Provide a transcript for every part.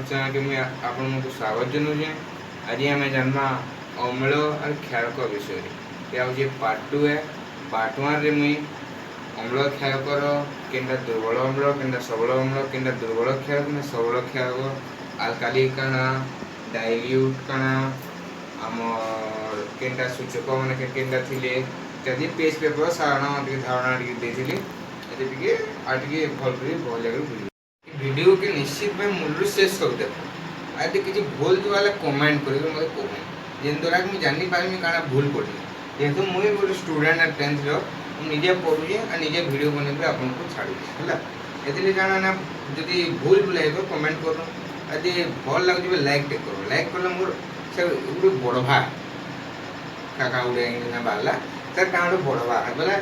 मोर channel के मुझे आपन को स्वागत जनाऊे। आज आम जाना अम्ल और क्षारक विषय यह हूँ पार्ट 2 है। पार्ट 1 मुई अम्ल क्षारकर केनटा दुर्बल अम्ल केनटा सबल अम्ल केनटा दुर्बल क्षारक केनटा सबल क्षारक आल्काली काना डाइल्यूट काना आमर केनटा सूचक मैंने केनटा थिले इत्यादि पेज पेपर साधारण धारणा देती भल बुझे वीडियो के निश्चित भाई मूल्य शेष कर देखो आदि किसी भूल जो वाले कमेंट कर मत कह जेन द्वारा मुझे जानी पारमी काना भूल पड़ी जेहेतु मुझे गोटे स्टूडेंट एट 10th निजे पढ़ुचे और निजे वीडियो बन आपको छाड़ी है जाना ना जदि भूल भूल कमेंट कर आदि भल लगे लाइक टे कर लाइक कले मोर से गोटे बड़ भाई काका गोटे बाहर सर क्या गोटे बड़ भाई बोले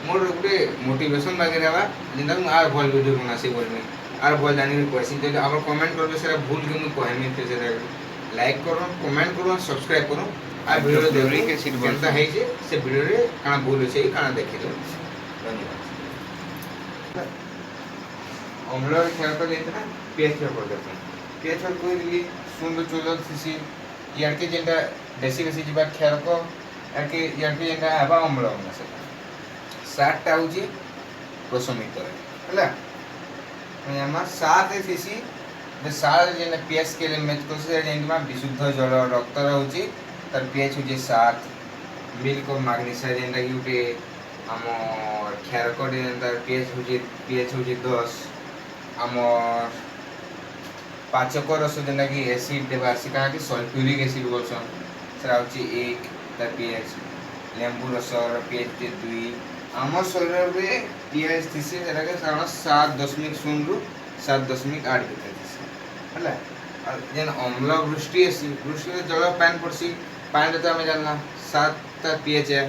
मोर गोटे मोटिवेशन वगैरह जेनता आर भल वीडियो बनासी बोलमी आर भल जानी कहसी जब आप कमेंट करेंगे से भूल के मुझे कहमी फिर लाइक करो कमेंट करो सब्सक्राइब करो आ वीडियो देवरी केनता है से वीडियो रे काना भूल अछि काना देखि दो। धन्यवाद। अम्ल क्षारक देना पीएच पेपर देखो पीएच पेपर कोई दिली 0.14 सीसी यार के जेंटा बेसी बेसी जिबा क्षारक यार के जेंटा आबा अम्ल हमना से 60 टा होची प्रशमित हैला मैं 7 सीसी सार जेन पीएच के मैच कर जेनबा विशुद्ध जल रक्त रहउची तर पीएच होची 7 मिल्क और मैग्नीशिया जेनटा कि उटे हम क्षारक जेनटा पीएच होची 10 हम पाचक रस जेनटा कि एसिड देबा सिका कि सल्फ्यूरिक एसिड बोलसन सेरा होची 1 तर पीएच लेंबू रस पीएच 2 आम शरीर में पीएच थी साधारण 7.0 रु 7.8 भर है जेन अम्ल वृष्टि आसी वृष्टि जल पान पड़सी पानी तो आम जानना 7 पीएच है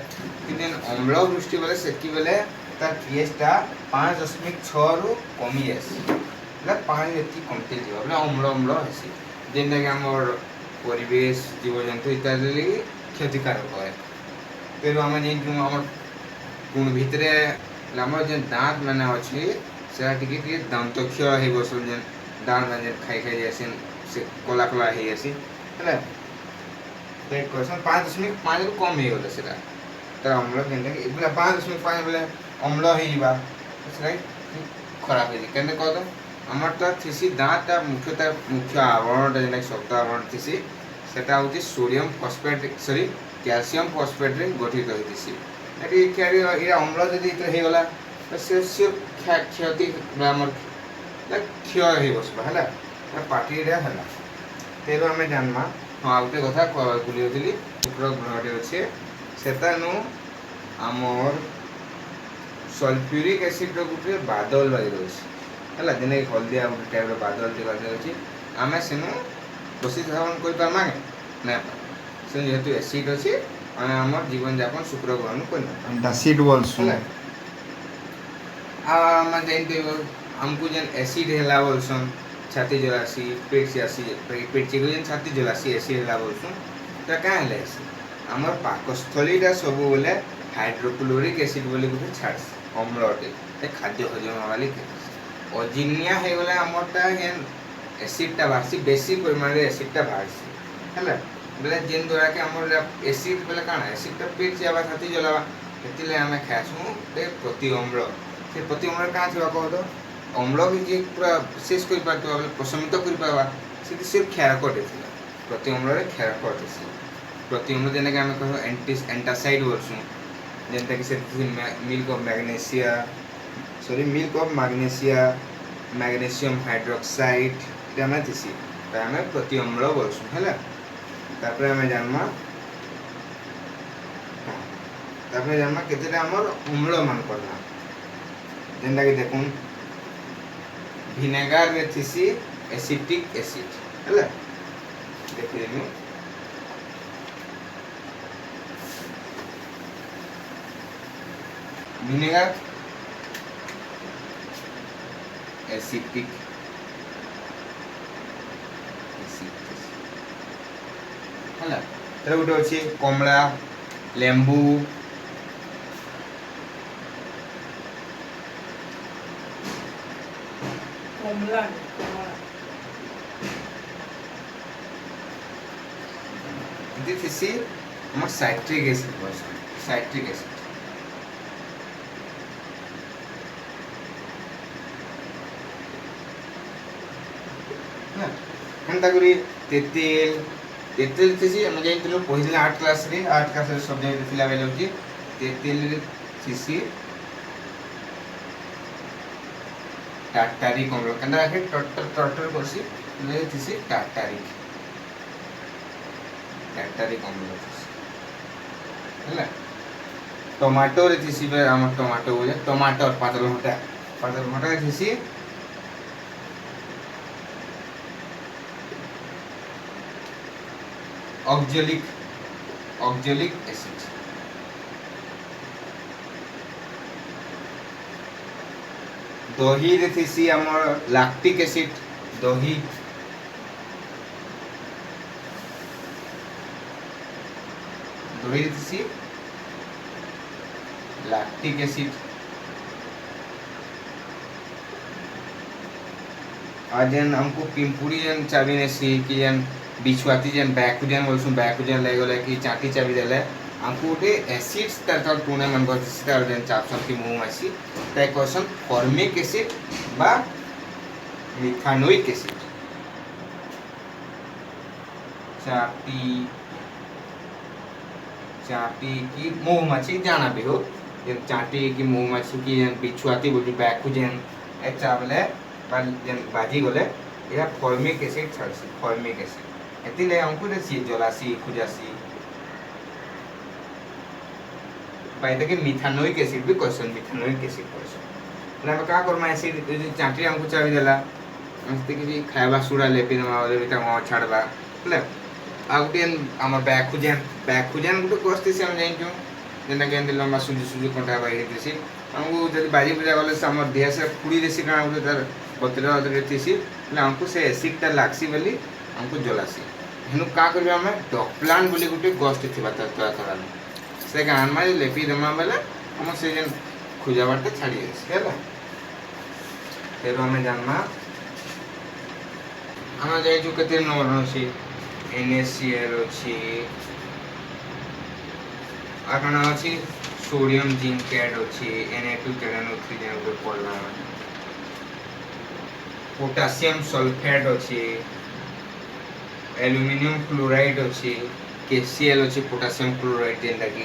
कि अम्ल वृष्टि बेले से बेले तार पीएचटा 5.6 रु कमी जाए पानी ये कमते बोले अम्ल अम्ल हेसी जेनटा कि आमर परिवेश जीवजंतु इत्यादि क्षतिकारक है तेणु आम आम गुण भितर जो दाँत मैंने अच्छी से दांत क्षय हो बसन जेन दाँत मैंने खाई खाई जासी से कला कला हो जासी है कहसन 5.5 रु कम हो गला से तर अम्ल के 5.5 बोले अम्ल हो खराब हो जाए कह आमर तो थी दाँत मुख्य आवरणटा जेना शक्त आवरण थी से sodium phosphate sorry calcium phosphate रे गठित होती ये अम्ल जदि होगला तो से क्षति क्षय हो बसवा है पार्टी है तेणु आम जाना हाँ गोटे कथा भूली शुक्र ग्रहटे अच्छे सेनु आमर सल्फ्यूरिक एसिड गोटे बादल बाजी रही है जेने हल्दिया गोटे टाइप बादल बाजी अच्छी आम सेनु बसी धारण कर जेहेतु एसिड अच्छी आम जीवन यापन शुक्र ग्रहण करना आमको जेन एसिड है बोलसन छाती जलासी पेट से आसी पेट से जेन छाती जलासी एसिड है बोलसन तो क्या है आमर पाकस्थलीटा सब बोले हाइड्रोक्लोरिक एसिड बोले गोटे छाड़सी अम्लटे खाद्य हजम वाली अजिनिया हो गला आमरटा जेन एसिडटा बाहर बेसी परिमाण एसिडटा बाहर है बोले जेन द्वारा कि आम एसिड बोले काଣା एसिडटा पेट जावा छाती जलावा से आम खाएसू प्रति अम्ल से प्रति अम्ल क्या थी कह तो अम्ल भी जी पूरा शेष कर प्रशमित कर सिर्फ क्षारकटे थी प्रति अम्ल क्षारकटे प्रति अम्ल जेना कि आम कह एंटासाइड बोलसूँ जेनटा कि milk of magnesia sorry milk of magnesia magnesium hydroxide आम थी आम प्रति अम्ल बोलसूँ है तापर आम जानमा केतेटा आमर अम्ल मान करना जेनटा कि देखूँ विनेगार रे थी एसिटिक एसिड है देखिदेमी विनेगार एसिटिक है गोटे अच्छे कमला लेंबू कमला ଏମିତି ଥିସି ଆମର ସାଇଟ୍ରିକ୍ ଏସିଡ୍ ବୋଲସନ୍ ସାଇଟ୍ରିକ୍ ଏସିଡ୍ ନା ହେନ୍ତା କରି ତେତେଲ୍ ତେତେଲ୍ ଥିସି ଆମେ ଯାଇଥିଲୁ ପଢ଼ିଥିଲେ ଆର୍ଟ କ୍ଲାସ୍ରେ ସବଜେକ୍ଟ ଥିଲା ବେଲେ ହେଉଛି ତେତେଲ୍ରେ ଥିସି टार्टारिक अम्ल केनता आखे टर्टर करसी ले थिसी टार्टारिक अम्ल थिसी हैला टमाटो रे थिसी बे हम टमाटो बोले टमाटर पातल भटा थिसी ऑक्जेलिक एसिड दही रे थिसी हमर लैक्टिक एसिड दही रे थिसी लैक्टिक एसिड आज जन हमको पिंपुड़ी जन चाबी नेसी कि जन बिछुआती जन बैकुजन ले गले कि चाटी चाबी देले हमको गोटे एसिड्स तर टूने मन करसी तर जन चापसन की मुंह आसी ताई क्वेश्चन फॉर्मिक एसिड बा मिथानोइक एसिड चाटी की मुंह माछी जाना भी हो जन चाटी की मुंह माछी की जन बिछुआती बोली बैकुजन ए चावले जन बाजी गले या फॉर्मिक एसिड छाड़सी फॉर्मिक एसिड एतिले हमको रे सी जलासी खुजासी पाइते कि मिथानोइक एसिड भी क्वेश्चन मिथानोइक एसिड क्वेश्चन ना का करमा एसिड यदि चाटी हमको चाबी देला मस्ते कि खाइबा सुडा लेपि दमा वाले बिता म छाड़बा ले आउटेन हमर बैकुजन गुटे कोस्ती से हम जाइजु जेना के लंबा सुजु कंटा बाई देसी हमको जदि बाजी पूजा गले से हमर देह से फुड़ी देसी का गुटे तर बतरा देसी ले हमको से एसिड ता लागसी बोली हमको जलासी हेनु का करबे हम डॉकप्लांट बोली गुटे गोस्ट थिबा तरा से गान मारे लेपि दमा बेले हम से जन खुजा बाटे छाड़ी देसी हैला फेर हमें जानना हम जाइजु केते नंबर होसी NaCl अछि आकना अछि सोडियम जिंक ऐड अछि Na2 NO3 जन को पड़ला पोटेशियम सल्फेट अछि एल्युमिनियम क्लोराइड अछि KCl अछि पोटेशियम क्लोराइड जेंदा कि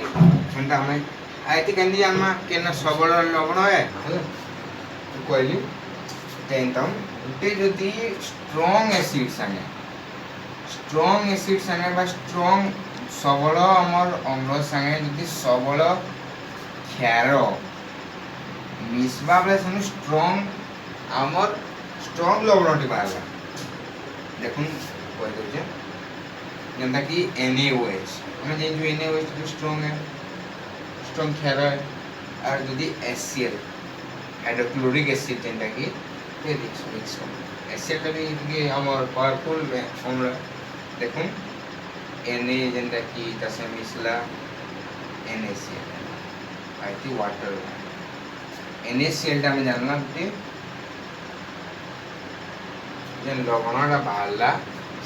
हंदा हमें आइति कंदी जानमा केना सबल लवण है हला कहली तेंतम उते जदी स्ट्रांग एसिड संगे बा स्ट्रांग सबल हमर अम्ल संगे जदी सबल क्षार मिसबा बले सनु स्ट्रांग हमर स्ट्रांग लवणटी बाहरला देखुन कह दोजे जेंता कि NaOH हम जे जो NaOH जो स्ट्रांग है स्ट्रांग क्षार है और जदी HCl हाइड्रोक्लोरिक एसिड जेंता कि ये मिक्स HCl का भी हमर पावरफुल अम्ल देखुन Na जेंता कि तसे मिसला NaCl आइती वाटर NaCl ता में जानला कि जेन लवणटा बाहरला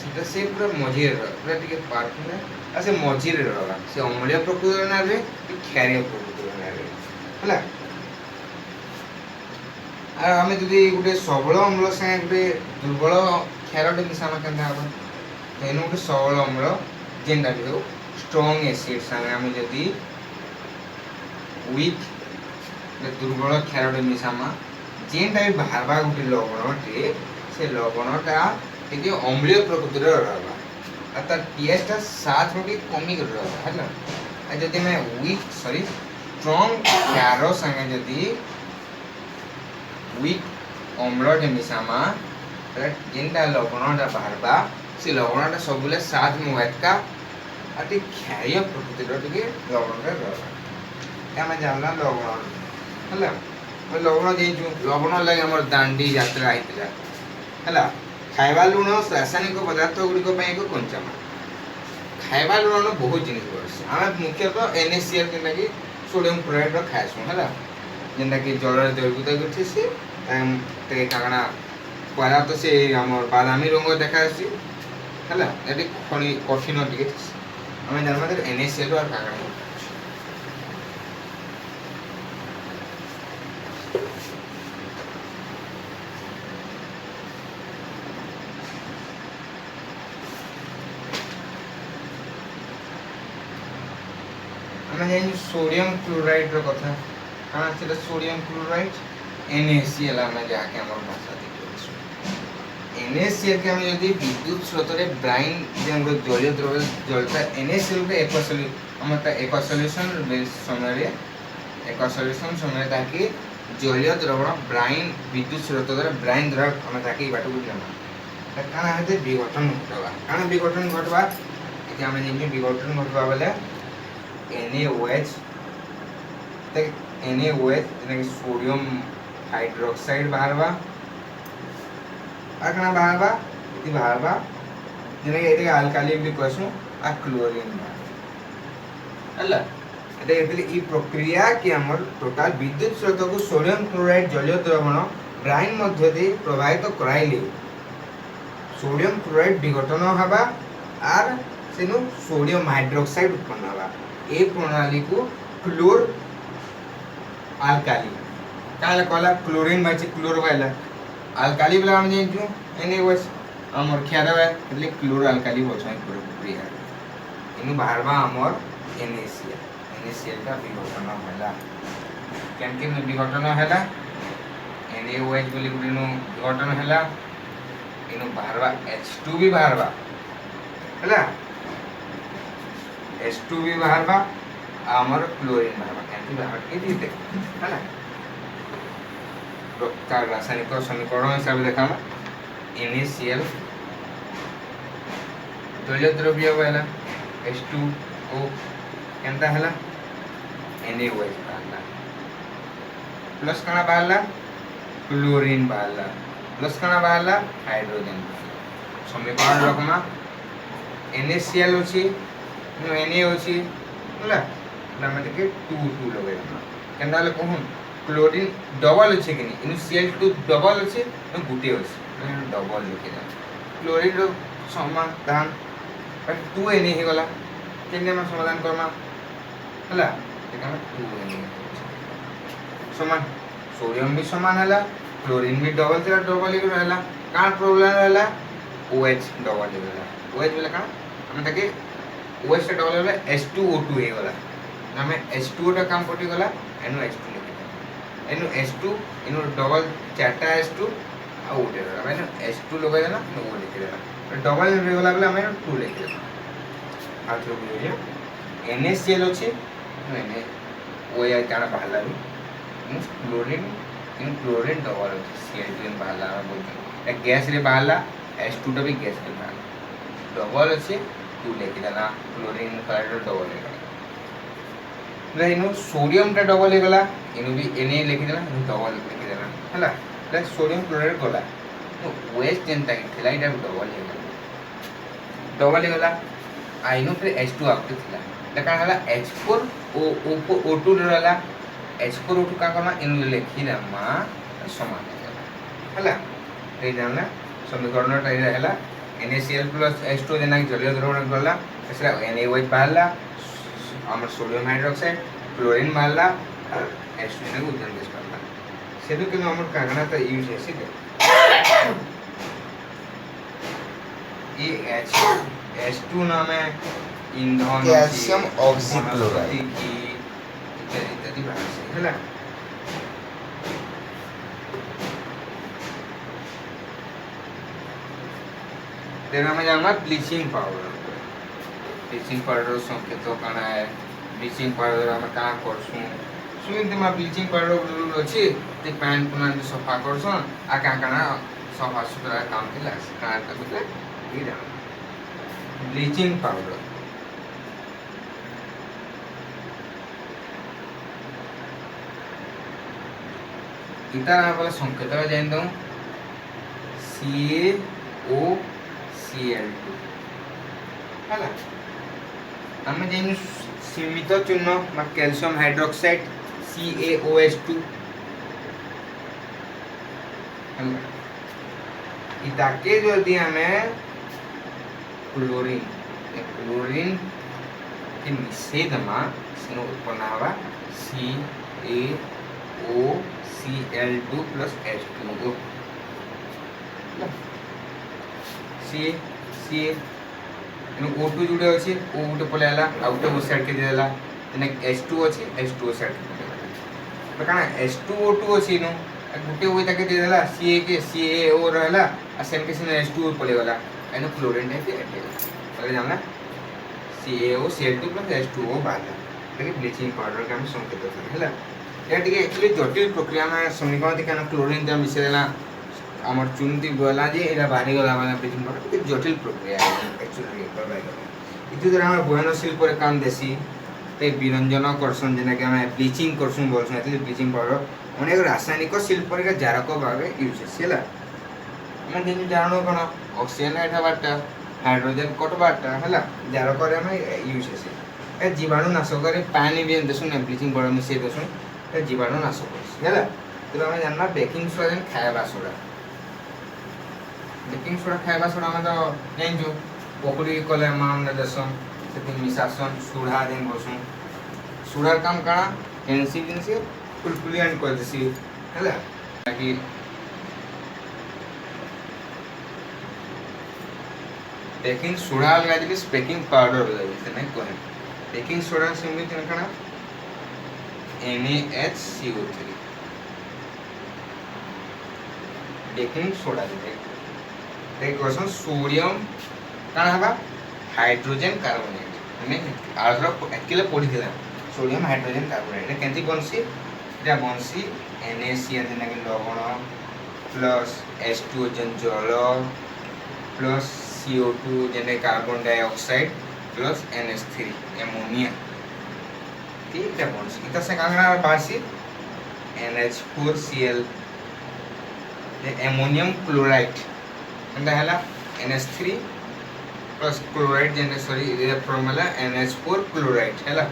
सेटा से पूरा मझिरे पूरा टिके पावरफुल है असे मझिरे रहला से अम्लीय प्रकृतिर ना रे कि क्षारीय प्रकृतिर ना रे हला आ हमें जदी गुटे सबल अम्ल संगे गुटे दुर्बल क्षारटे मिसामा केनता हबो तेनु गुटे सबल अम्ल जेंदा भी हो स्ट्रांग एसिड संगे हम जदी वीक दुर्बल क्षारटे मिसामा जेंदा भी बाहरबा गुटे लवणटे से लवणटा टिके अम्लीय प्रकृतिर रहबा अता टेस्ट साथ में कमी कर रहबा हला आ जदी मैं स्ट्रांग क्षार संगे जदी वीक अम्लटे मिसामा जेंदा लवणटा बाहरबा से लवणटा सबले साथ में वेटका अति क्षारीय प्रकृतिर टिके लवणटा रहबा या मैं जानला लवण हला लवण जेजु लवण लागि हमर दांडी यात्रा आइतला हला खाइबा लुण रासायनिक पदार्थ गुड़िक एक कंचामा खाइबा लुण बहुत जिनिस बस आम मुख्यतः NaCl जेनटा कि सोडियम क्लोराइड खाएसुँ है जेनटा कि जल द्रवीभूत करसी ते कागणा पहला तो से आम बादामी रंग देखा है खनि कठिन टे ଆମେ ଜାଣିବା ଯେ NaCl আর কাঁকড়া ଆମେ ଜାଣିଛୁ सोडियम क्लोराइड ର କଥା କାଣା ସେଟା सोडियम क्लोराइड NaCl ଆମେ ଯାହାକି ଆମର ଭାଷା ଦେଖୁଛୁ NaCl के हमें यदि विद्युत स्रोत रे ब्राइन जे हम जलीय द्रव्य जलता NaCl के एक सॉल्यूशन समय ताकि जलीय द्रवण ब्राइन विद्युत स्रोत द्वारा ब्राइन द्वारा हम ताकि बाटू बुझना काना हेते विघटन घटवा काना विघटन घटवा इति हम जे विघटन घटवा बोले NaOH तक NaOH यानी कि सोडियम हाइड्रोक्साइड बाहरवा आकना बाहरवा इति बाहरवा जेने एते अल्काली भी कहसु आ क्लोरीन हल्ला एते एते ई प्रक्रिया कि हमर टोटल विद्युत स्रोत को सोडियम क्लोराइड जलीय द्रवण ब्राइन मध्य दे प्रवाहित कराइले सोडियम क्लोराइड विघटन हबा आर सेनु सोडियम हाइड्रोक्साइड उत्पन्न हबा ए प्रणाली को क्लोर अल्काली काला कहला क्लोरीन बाची क्लोर वाला अल्काली वाला हम जेंजु NaOH हमर ख्याल है એટલે क्लोर अल्काली बोलछन प्रक्रिया इनु बाहरवा हमर NaCl का विघटन होला केन केन विघटन होला NaOH बोली गुडिनु विघटन होला इनु बाहरवा H2 भी बाहरवा होला H2 भी बाहरवा हमर क्लोरीन बाहरवा केन बाहर के दीते होला का रासायनिक समीकरण हिसाब देखा NaCl जलीय द्रव्य वाला H2O केनता हला NaOH बाहरला प्लस कणा बाहरला क्लोरीन बाहरला प्लस कणा बाहरला हाइड्रोजन समीकरण रखमा NaCl अछि Na अछि हला हमरा के 2 लगे केनता ले कहूं क्लोरीन डबल अछि कि नहीं इनु Cl2 डबल अछि न गुटे अछि डबल लिखे जा क्लोरीन रो समाधान 2 Na हे गला केने में समाधान करमा हला एका 2 Na समान सोडियम भी समान हला क्लोरीन भी डबल ही रहला का प्रॉब्लम रहला OH डबल ही रहला OH बोले का हम ताके OH से डबल होला H2O2 हे गला हमें H2O टा काम पटी गला NO2 एनु H2 इनु डबल चारटा H2 आ उठे रहला मैंने H2 लगा देना न वो लिख देना डबल रे गला बले हमें 2 लिख देना आ तो बुझिए NaCl अछि मैंने ओ या काना बहला भी क्लोरीन डबल अछि Cl2 बहला बोल ए गैस रे बहला H2 टा भी गैस रे बहला डबल अछि 2 लिख देना क्लोरीन क्लोराइड डबल है इनु सोडियम टा डबल हे गला इनु भी Na लिखि देना डबल लिखि देना हला प्लस सोडियम क्लोराइड गला तो वेस्ट जेंता कि थिला इटा डबल हे गला आ इनु फिर H2 आके थिला लका हला H4O2 रहला H4O2 का करमा इनु लिखि देमा समान हला ए जानला समीकरण टा रहला NaCl H2 जेना जलीय द्रवण गला एसरा NaOH बाहरला हमर सोडियम हाइड्रोक्साइड क्लोरीन बाहरला और H2 ने उदन गैस बाहरला सेदु के हमर कागना त यूज है ठीक है ये H2 नाम है ईंधन कैल्शियम ऑक्सीक्लोराइड इत्यादि बाहर से हैला तेरा में जाना ब्लीचिंग पाउडर संकेत काना है ब्लीचिंग पाउडर हम का करसु सुनिते मा ब्लीचिंग पाउडर अछि ते पैन पुना सफा करसन आ का काना सफा सुथरा काम के लास का तबले ई जा ब्लीचिंग पाउडर इतार वाला संकेत जान दो CaOCl2 हला हम जेन सीमित चिन्ह मा कैल्शियम हाइड्रोक्साइड CaOH2 हला इताके जल्दी हमें क्लोरीन के मिसे दमा सेनो उत्पन्न हवा CaOCl2 प्लस H2O सी एनु O2 जुड़े अछि O गुटे पले आला आ गुटे O साइड के देला एने H2 अछि H2O साइड के तो काना H2O2 अछि नु गुटे ओइ ताके दे देला Ca के CaO रहला आ सेम के सेने H2O पले गला एनु क्लोरीन टाइप के पले जानला CaOCl2 प्लस H2O बाला देखि ब्लीचिंग पाउडर के हम संकेत कर हैला या टिके एक्चुअली जटिल प्रक्रिया में समीकरण थे काना क्लोरीन ता मिसे देला हमर चुनती गला जे एला बाहरी गला वाला ब्लीचिंग पाउडर के जटिल प्रक्रिया है एक्चुअली करबाय इतु तरह हम बयनशील पर काम देसी ते विरंजन करसन जेना के हम ब्लीचिंग करसन बोलसन एतले ब्लीचिंग पाउडर अनेक रासायनिक शिल्प पर जारक भाबे यूज हैला हम दिन जानो कोन ऑक्सीजन एठा बाटा हाइड्रोजन कटबाटा हैला जारक रे हम यूज है ए जीवाणु नाशक रे पानी भी देसुन ब्लीचिंग पाउडर मिसे देसुन ए जीवाणु नाशक हैला तो हम जानना बेकिंग सोडा जन खायबा सोडा बेकिंग सोडा खायबा सोडा हम तो जानजो पकड़ी कले मान देसन सेति मिसासन सुढ़ा दिन बसुन सुढ़ार काम काना एनसी दिन से फुलफुलियन कर देसी हैला ताकि बेकिंग सोडा लगा दे बेकिंग पाउडर लगा दे नहीं कोने बेकिंग सोडा से मिल काना NaHCO3 बेकिंग सोडा दे कोसन सोडियम काना हबा हाइड्रोजन कार्बोनेट हमें आरो एकले पड़ी दिला सोडियम हाइड्रोजन कार्बोनेट केंति बनसी एटा बनसी NaCl जेना कि लवण प्लस H2O जन जल प्लस CO2 जेने carbon dioxide plus NH3 ammonia ठीक है बनसी इता से कांगना बासी NH4Cl एमोनियम क्लोराइड एंड हला NH3 प्लस क्लोराइड जेने सॉरी ये फॉर्मूला NH4 क्लोराइड हैला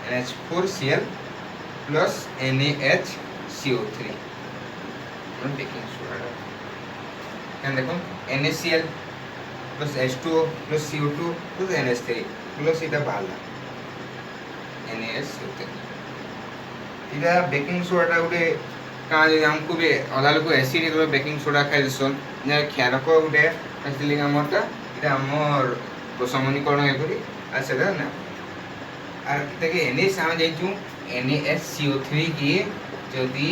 NH4Cl plus NaHCO3 baking soda and देखो NaCl plus H2O plus CO2 plus NH3 plus इटा बाला NaHCO3 इटा बेकिंग सोडा गुटे का हमको भी अदा लोग एसिड रो बेकिंग सोडा खाइ दसन जे ख्यारक गुटे असली हमरटा इटा हमर प्रशमनीकरण हेकरी आ सेदा ना आर कितके एने साम जाइचू NaHCO3 की जदी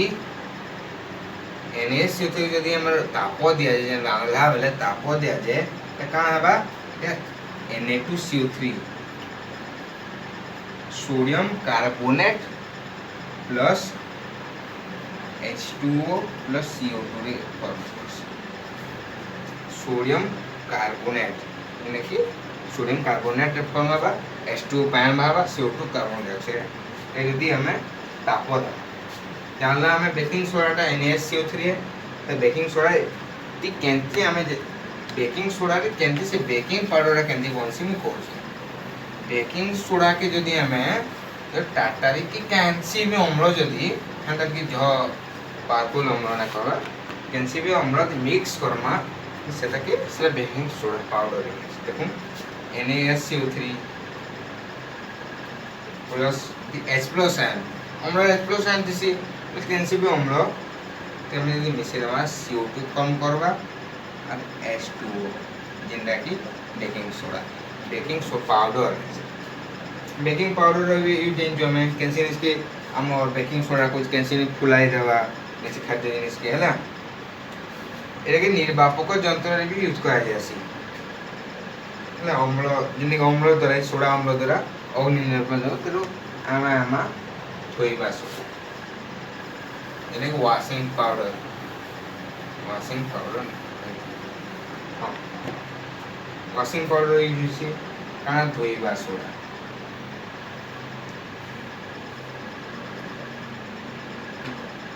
NaHCO3 जदी हमर ताप दिया जे रांगला बेले ताप दिया जे त का हबा Na2CO3 sodium carbonate plus H2O plus CO2 रे फॉर्म सोडियम कार्बोनेट यानी कि सोडियम कार्बोनेट रे फॉर्म हबा H2O पान बाबा CO2 कार्बन डाइऑक्साइड ए यदि हमें ताप द जानला हमें बेकिंग सोडा टा NaCO3 है तो बेकिंग सोडा ती केंति हमें बेकिंग सोडा रे केंति से बेकिंग पाउडर रे केंति बनसी मु कहू बेकिंग सोडा के जदी हमें तो टाटारी की कैंसी भी अम्ल जदी हंदा की जो पार्कुल अम्ल ना कहबा कैंसी भी अम्ल मिक्स करमा सेटा के से बेकिंग सोडा पाउडर है देखो NaCO3 plus H plus ion अम्ल H प्लस आयन दिसी कैंसी भी अम्ल तेमने यदि मिसे दमा CO2 कम करबा और H2O जेंदा की baking soda powder baking powder भी यूज जो हमें कैंसी इसके हम और बेकिंग सोडा कुछ कैंसी फुलाई देवा जैसे खाद्य जिनिस के हैला एटा के निर्वापक यंत्र रे भी यूज करा जासी हैला अम्ल जिनि अम्ल द्वारा सोडा अम्ल द्वारा अग्नि निर्पण करू आमा थोइबा सोडा एने वॉशिंग पाउडर हां वॉशिंग पाउडर यूज से काना धोइबा सोडा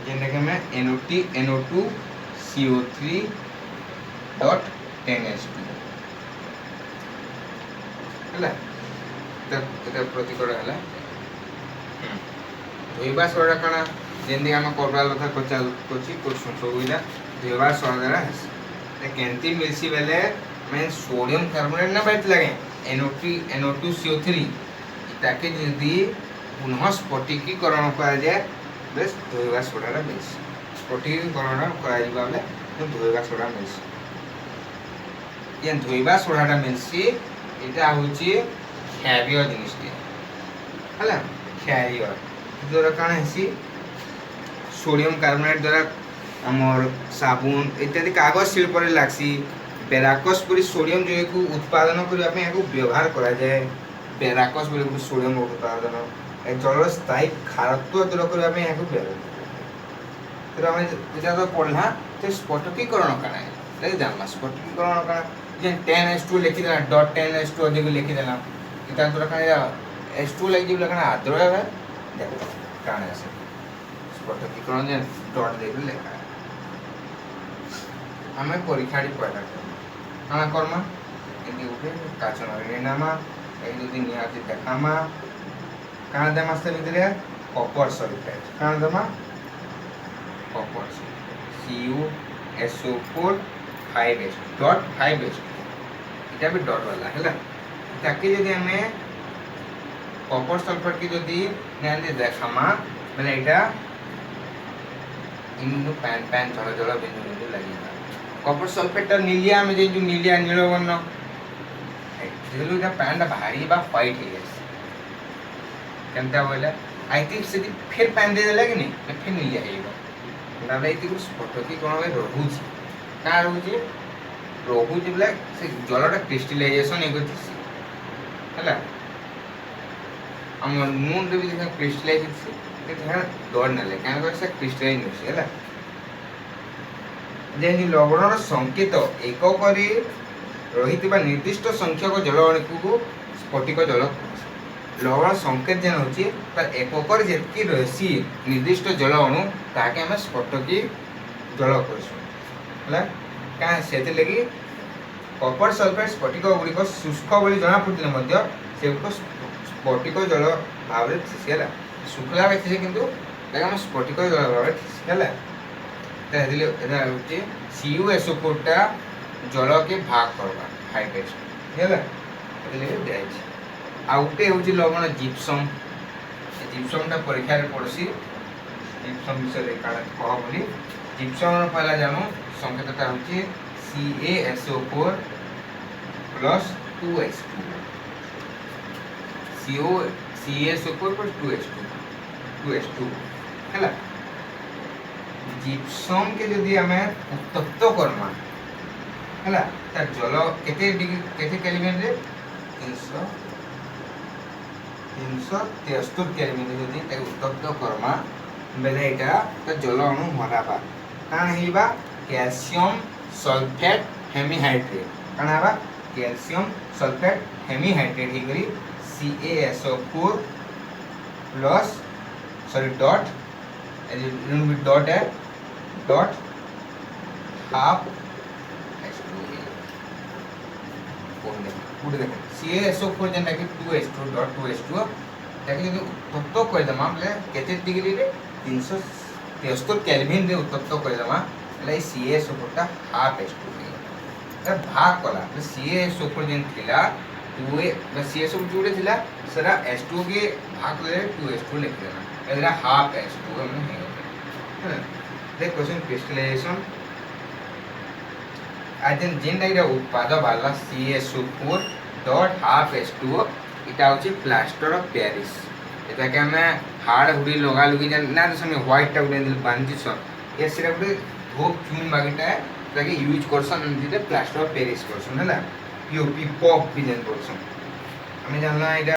जेने के में NO2CO3.10H2 हैला एटा प्रतिकर हैला धोइबा सोडा काना जेंदी हम करबा लथा कोची सुइला धोइबा सोडा ते केंती मिलसी बेले मैं सोडियम कार्बोनेट ना बैठ लगे NO2CO3 ताके यदि पुनः स्फटिकीकरण करा जाए बेस धोइबा सोडाटा मिल्स स्फटिकीकरण करा जिबा बेले तो धोइबा सोडा मिल्स ये धोइबा सोडाटा मिल्स एटा होची क्षारीय जिनिसटे हला क्षारीय द्वारा काण हेसी सोडियम कार्बोनेट द्वारा हमर साबुन इत्यादि कागज शिल्प रे लागसी बेराकस पुरी सोडियम जो को उत्पादन करिया पे याको व्यवहार करा जाए बेराकस बोले सोडियम उत्पादन ए जल स्थायी खारत्व दूर करिया पे याको व्यवहार तो हम इटा तो पढ़ला तो स्फटिकीकरण काना है ले जानला स्फटिकीकरण काना जे 10s2 लिखि देला डॉट 10s2 अधिक लिखि देला इटा दूर काना s2 लगी जे काना आद्र है देखो काना है स्फटिकीकरण जे डॉट दे लेखा हमें परीक्षाड़ी पढ़ला काना कर्मा एंदी उठे काचन रे नामा ए जदी नियाति देखामा काना देमा से भितरे कॉपर सल्फेट काना देमा copper CuSO4 5H dot 5H इटा भी डॉट वाला हैला ताकि जदी हमें कॉपर सल्फेट की जदी नियाति देखामा माने इटा इनु पैन पैन जल जल बिंदु बिंदु लागि कॉपर सल्फेट नीलिया में जो नीलिया नील वर्ण जेलु इटा पैनटा भारी बा व्हाइट है केनता बोले आई थिंक से फिर पैन दे देला कि नहीं फिर नीलिया हेबो दादा इति को स्फटिकी कोन में रहूची का रहूची रहूची बोले से जलटा क्रिस्टलाइजेशन ए गतिसी हला हम मून रे भी देखा क्रिस्टलाइजेशन के ध्यान डर न ले कान से क्रिस्टलाइन होसी हला जेनि लवणर संकेत एक करी रहितिबा निर्दिष्ट संख्यक जल अणु को स्फटिक जल लवण संकेत जेन होची पर एककर जेतकी रहसी निर्दिष्ट जल अणु ताके हम स्फटिकी जल करसु हला का सेते लगी कॉपर सल्फेट स्फटिक गुडी को शुष्क बोली जना पड़तिले मध्य से को स्फटिक जल भाबरे थिसेला शुक्ला व्यक्ति किंतु ताके हम स्फटिक जल भाबरे थिसेला तादिले एदा होची CuSO4 टा जल के भाग करबा हाइड्रेट हैला तादिले देछ आउटे होची लवण जिप्सम टा परीक्षा रे पड़सी जिप्सम विषय काला कह बोली जिप्सम पहला जानो संकेतटा होची CaSO4 plus 2H2 CaSO4 plus 2H2 हैला जिप्सम के यदि हमें उत्तप्त करमा हैला त जल केते डिग्री केते केल्विन रे 373 केल्विन रे यदि ते उत्तप्त करमा बेले एटा त जल अणु मराबा कान हेबा कैल्शियम सल्फेट हेमीहाइड्रेट कान हेबा कैल्शियम सल्फेट हेमीहाइड्रेट ही करी CaSO4 plus sorry dot dot है डॉट हाफ H2 पूरे देखो CaSO4 जन कि 2H2 डॉट 2H2 ताकि यदि उत्तप्त कर दमा ले केते डिग्री रे 373 केल्विन रे उत्तप्त कर दमा ले CaSO4 टा हाफ H2 है भाग कला CaSO4 जन थिला 2 CaSO4 जोड़े थिला सरा H2 के भाग ले 2H2 लिख देना एला हाफ H2 हमने है the question crystallization आजन जेन डाइरा उत्पाद वाला CaSO4 डॉट हाफ H2 इटा होची प्लास्टर ऑफ पेरिस एटा के हमें हार्ड हुडी लगा लगी ना समय व्हाइट टा उडे बांधी छ ये सिर्फ धूप चून मागिटा है ताकि यूज करसन दिते प्लास्टर ऑफ पेरिस करसन हला पीओपी पॉप भी जन करसन हमें जानना है